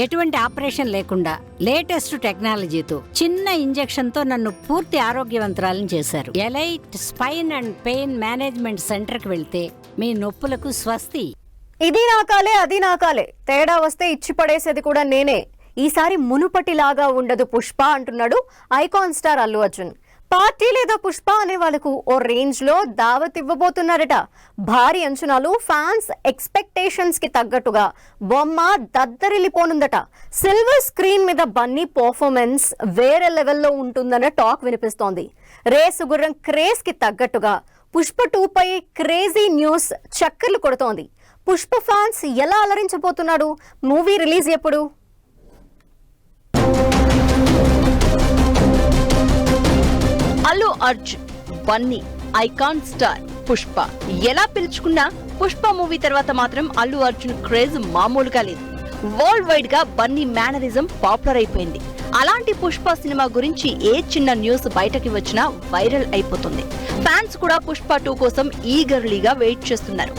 ఎటువంటి ఆపరేషన్ లేకుండా లేటెస్ట్ టెక్నాలజీతో చిన్న ఇంజెక్షన్ తో నన్ను పూర్తి ఆరోగ్యవంతురాలను చేశారు. Elite spine and pain management centre కి వెళ్తే మీ నొప్పులకు స్వస్తి. ఇది నాకాలే అది నాకాలే, తేడా వస్తే ఇచ్చి పడేసేది కూడా నేనే. ఈసారి మునుపటిలాగా ఉండదు పుష్ప అంటున్నాడు icon star Allu Arjun. Party లేదా పుష్ప అనే వాళ్ళకు ఓ రేంజ్ లో దావత్ ఇవ్వబోతున్నారట. భారీ అంచనాలు, ఫ్యాన్స్ ఎక్స్పెక్టేషన్స్ కి తగ్గట్టుగా బొమ్మ దద్దరిల్లిపోనుందట. సిల్వర్ స్క్రీన్ మీద బన్నీ పర్ఫార్మెన్స్ వేరే లెవెల్లో ఉంటుందన్న టాక్ వినిపిస్తోంది. రేసు గుర్రం క్రేజ్ కి తగ్గట్టుగా పుష్ప 2 పై క్రేజీ న్యూస్ చక్కర్లు కొడుతోంది. పుష్ప ఫ్యాన్స్ ఎలా అలరించబోతున్నాడు? మూవీ రిలీజ్ ఎప్పుడు? అల్లు అర్జున్, బన్నీ, ఐకాన్ స్టార్ పుష్ప ఎలా పిలుచుకున్నా పుష్ప మూవీ తర్వాత మాత్రం అల్లు అర్జున్ క్రేజ్ మామూలుగా లేదు. వరల్డ్ వైడ్ గా బన్నీ మేనరిజం పాపులర్ అయిపోయింది. అలాంటి పుష్ప సినిమా గురించి ఏ చిన్న న్యూస్ బయటకి వచ్చినా వైరల్ అయిపోతుంది. ఫ్యాన్స్ కూడా పుష్ప 2 కోసం ఈగర్లీగా వెయిట్ చేస్తున్నారు.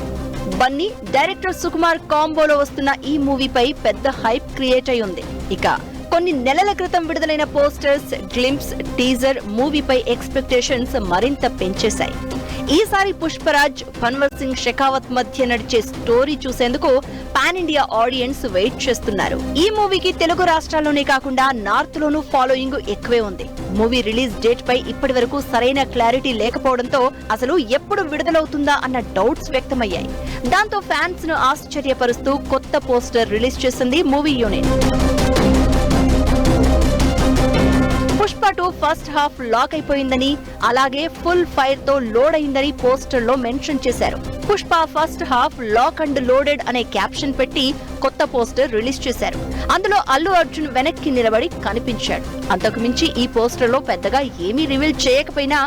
బన్నీ, డైరెక్టర్ సుకుమార్ కాంబోలో వస్తున్న ఈ మూవీపై పెద్ద హైప్ క్రియేట్ అయి ఉంది. ఇక కొన్ని నెలల క్రితం విడుదలైన పోస్టర్స్, గ్లింప్స్, టీజర్ మూవీపై ఎక్స్పెక్టేషన్స్ మరింత పెంచేశాయి. ఈసారి పుష్పరాజ్, ఫన్వర్ సింగ్ షెకావత్ మధ్య నడిచే స్టోరీ చూసేందుకు పాన్ ఇండియా ఆడియన్స్ వెయిట్ చేస్తున్నారు. ఈ మూవీకి తెలుగు రాష్ట్రాల్లోనే కాకుండా నార్త్ లోనూ ఫాలోయింగ్ ఎక్కువే ఉంది. మూవీ రిలీజ్ డేట్ పై ఇప్పటి వరకు సరైన క్లారిటీ లేకపోవడంతో అసలు ఎప్పుడు విడుదలవుతుందా అన్న డౌట్స్ వ్యక్తమయ్యాయి. దాంతో ఫ్యాన్స్ ను ఆశ్చర్యపరుస్తూ కొత్త పోస్టర్ రిలీజ్ చేసింది movie unit. Pushpa 2 first half lock అయిపోయిందని, అలాగే ఫుల్ ఫైర్ తో లోడ్ అయిందని పోస్టర్ లో మెన్షన్ చేశారు. Pushpa first half lock and loaded అనే క్యాప్షన్ పెట్టి కొత్త పోస్టర్ రిలీజ్ చేశారు. అందులో అల్లు అర్జున్ వెనక్కి నిలబడి కనిపించాడు. అంతకు మించి ఈ పోస్టర్ లో పెద్దగా ఏమీ రివీల్ చేయకపోయినా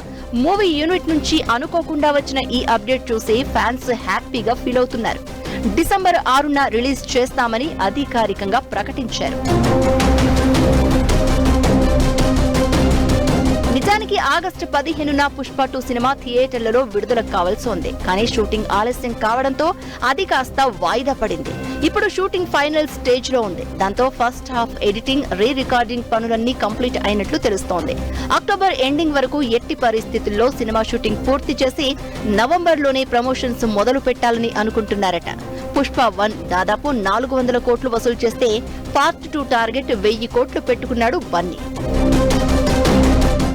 మూవీ యూనిట్ నుంచి అనుకోకుండా వచ్చిన ఈ అప్డేట్ చూసి ఫ్యాన్స్ హ్యాపీగా ఫీల్ అవుతున్నారు. డిసెంబర్ 6న రిలీజ్ చేస్తామని అధికారికంగా ప్రకటించారు. నిజానికి ఆగస్టు 15న పుష్ప 2 సినిమా థియేటర్లలో విడుదల కావాల్సి ఉంది. కానీ షూటింగ్ ఆలస్యం కావడంతో అది కాస్త వాయిదా పడింది. ఇప్పుడు షూటింగ్ ఫైనల్ స్టేజ్ లో ఉంది. దాంతో first half editing, re recording పనులన్నీ కంప్లీట్ అయినట్లు తెలుస్తోంది. అక్టోబర్ ఎండింగ్ వరకు ఎట్టి పరిస్థితుల్లో సినిమా షూటింగ్ పూర్తి చేసి నవంబర్ లోనే ప్రమోషన్స్ మొదలు పెట్టాలని అనుకుంటున్నారట. పుష్ప 1 దాదాపు 400 కోట్లు వసూలు చేస్తే పార్ట్ 2 టార్గెట్ 1000 కోట్లు పెట్టుకున్నాడు బన్నీ.